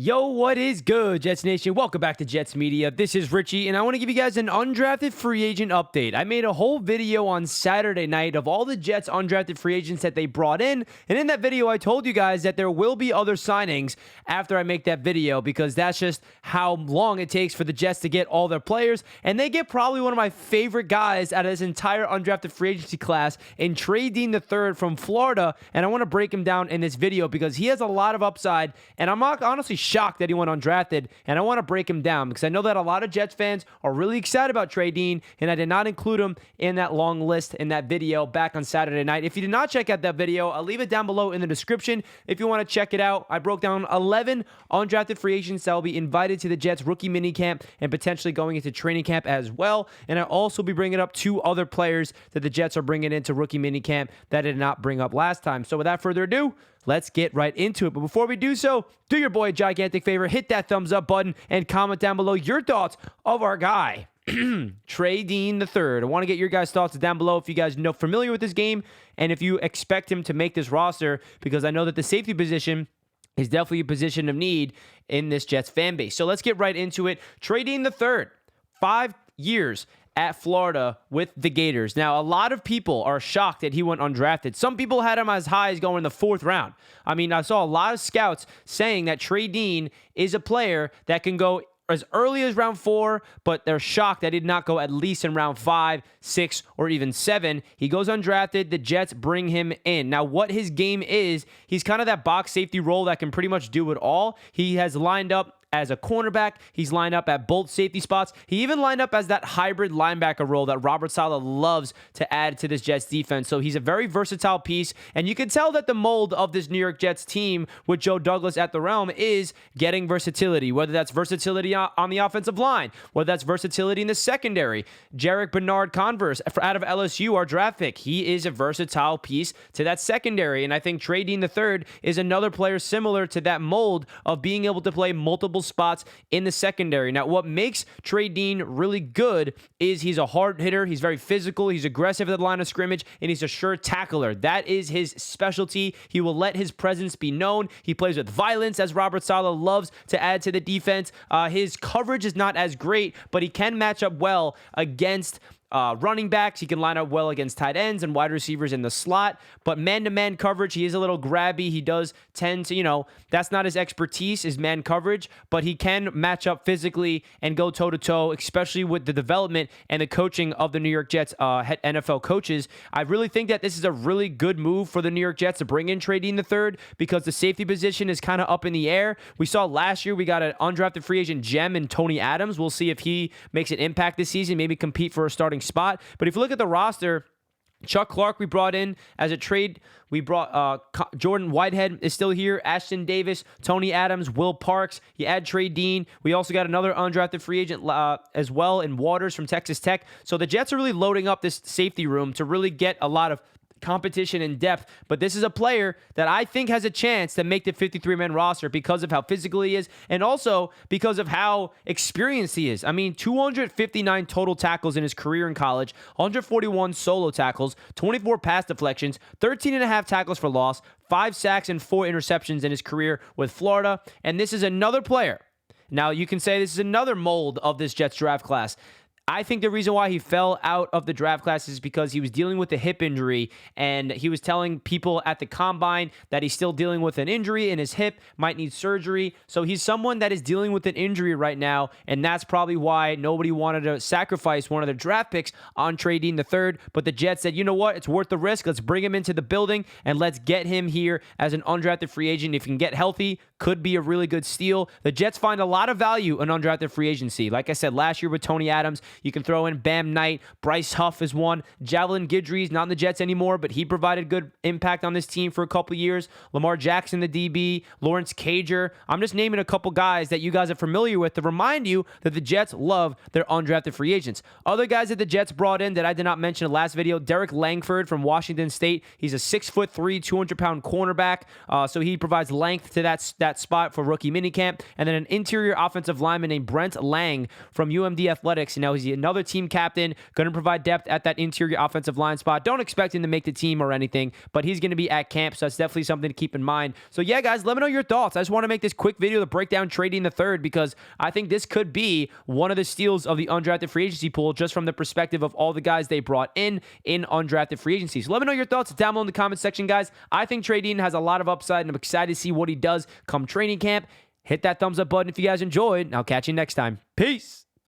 Yo, what is good, Jets Nation? Welcome back to Jets Media. This is Richie, and I want to give you guys an undrafted free agent update. I made a whole video on Saturday night of all the Jets undrafted free agents that they brought in, and in that video, I told you guys that there will be other signings after I make that video, because that's just how long it takes for the Jets to get all their players, and they get probably one of my favorite guys out of this entire undrafted free agency class in Trey Dean III from Florida, and I want to break him down in this video because he has a lot of upside, and I'm honestly shocked that he went undrafted, and I want to break him down because I know that a lot of Jets fans are really excited about Trey Dean, and I did not include him in that long list in that video back on Saturday night. If you did not check out that video, I'll leave it down below in the description if you want to check it out. I broke down 11 undrafted free agents that will be invited to the Jets rookie minicamp and potentially going into training camp as well, and I'll also be bringing up 2 other players that the Jets are bringing into rookie minicamp that I did not bring up last time. So without further ado, let's get right into it. But before we do so, do your boy a gigantic favor, hit that thumbs up button, and comment down below your thoughts of our guy, Trey Dean III. I want to get your guys' thoughts down below if you guys know familiar with this game and if you expect him to make this roster, because I know that the safety position is definitely a position of need in this Jets fan base. So let's get right into it. Trey Dean III, 5 years at Florida with the Gators. Now, a lot of people are shocked that he went undrafted. Some people had him as high as going in the 4th round. I mean, I saw a lot of scouts saying that Trey Dean is a player that can go as early as round 4, but they're shocked that he did not go at least in round 5, 6, or even 7. He goes undrafted. The Jets bring him in. Now, what his game is, he's kind of that box safety role that can pretty much do it all. He has lined up as a cornerback. He's lined up at both safety spots. He even lined up as that hybrid linebacker role that Robert Saleh loves to add to this Jets defense. So he's a very versatile piece, and you can tell that the mold of this New York Jets team with Joe Douglas at the helm is getting versatility, whether that's versatility on the offensive line, whether that's versatility in the secondary. Jarek Bernard-Converse out of LSU, our draft pick, he is a versatile piece to that secondary, and I think Trey Dean III is another player similar to that mold of being able to play multiple spots in the secondary. Now, what makes Trey Dean really good is he's a hard hitter, he's very physical, he's aggressive at the line of scrimmage, and he's a sure tackler. That is his specialty. He will let his presence be known. He plays with violence, as Robert Saleh loves to add to the defense. His coverage is not as great, but he can match up well against running backs. He can line up well against tight ends and wide receivers in the slot, but man-to-man coverage, he is a little grabby. He does tend to, that's not his expertise, is man coverage, but he can match up physically and go toe-to-toe, especially with the development and the coaching of the New York Jets head NFL coaches. I really think that this is a really good move for the New York Jets to bring in Trey Dean III, because the safety position is kind of up in the air. We saw last year we got an undrafted free agent gem in Tony Adams. We'll see if he makes an impact this season, maybe compete for a starting spot. But if you look at the roster, Chuck Clark we brought in as a trade. We brought Jordan Whitehead is still here, Ashton Davis, Tony Adams, Will Parks. You add Trey Dean. We also got another undrafted free agent as well in Waters from Texas Tech. So the Jets are really loading up this safety room to really get a lot of competition and depth, but this is a player that I think has a chance to make the 53-man roster because of how physical he is and also because of how experienced he is. I mean, 259 total tackles in his career in college, 141 solo tackles, 24 pass deflections, 13 and a half tackles for loss, 5 sacks and 4 interceptions in his career with Florida, and this is another player. Now, you can say this is another mold of this Jets draft class. I think the reason why he fell out of the draft class is because he was dealing with a hip injury, and he was telling people at the combine that he's still dealing with an injury in his hip, might need surgery. So he's someone that is dealing with an injury right now, and that's probably why nobody wanted to sacrifice one of their draft picks on Trey Dean III. But the Jets said, you know what? It's worth the risk. Let's bring him into the building, and let's get him here as an undrafted free agent. If he can get healthy, could be a really good steal. The Jets find a lot of value in undrafted free agency. Like I said, last year with Tony Adams, you can throw in Bam Knight. Bryce Huff is one. Javelin Guidry's not in the Jets anymore, but he provided good impact on this team for a couple years. Lamar Jackson, the DB. Lawrence Cager. I'm just naming a couple guys that you guys are familiar with to remind you that the Jets love their undrafted free agents. Other guys that the Jets brought in that I did not mention in the last video, Derek Langford from Washington State. He's a 6'3", 200-pound cornerback, so he provides length to that that spot for rookie minicamp. And then an interior offensive lineman named Brent Lang from UMD Athletics. And now he's another team captain, going to provide depth at that interior offensive line spot. Don't expect him to make the team or anything, but he's going to be at camp, so that's definitely something to keep in mind. So yeah, guys, let me know your thoughts. I just want to make this quick video to break down Trey Dean III because I think this could be one of the steals of the undrafted free agency pool just from the perspective of all the guys they brought in undrafted free agency. So let me know your thoughts down below in the comment section, guys. I think Trey Dean has a lot of upside, and I'm excited to see what he does come training camp. Hit that thumbs up button if you guys enjoyed, and I'll catch you next time. Peace.